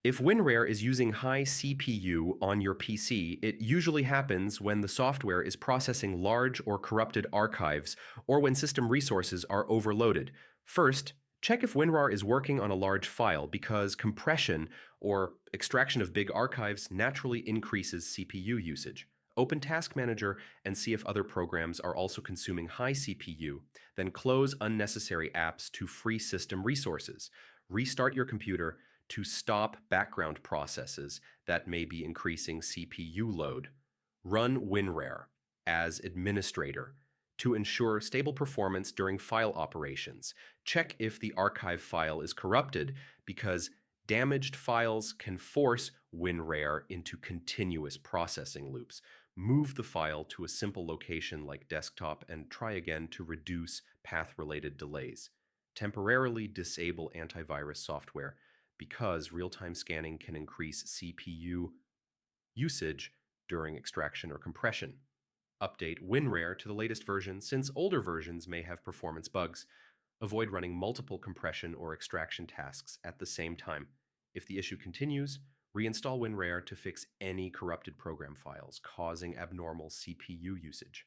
If WinRAR is using high CPU on your PC, it usually happens when the software is processing large or corrupted archives or when system resources are overloaded. First, check if WinRAR is working on a large file because compression or extraction of big archives naturally increases CPU usage. Open Task Manager and see if other programs are also consuming high CPU, then close unnecessary apps to free system resources. Restart your computer to stop background processes that may be increasing CPU load. Run WinRAR as administrator to ensure stable performance during file operations. Check if the archive file is corrupted because damaged files can force WinRAR into continuous processing loops. Move the file to a simple location like desktop and try again to reduce path-related delays. Temporarily disable antivirus software because real-time scanning can increase CPU usage during extraction or compression. Update WinRAR to the latest version since older versions may have performance bugs. Avoid running multiple compression or extraction tasks at the same time. If the issue continues, reinstall WinRAR to fix any corrupted program files causing abnormal CPU usage.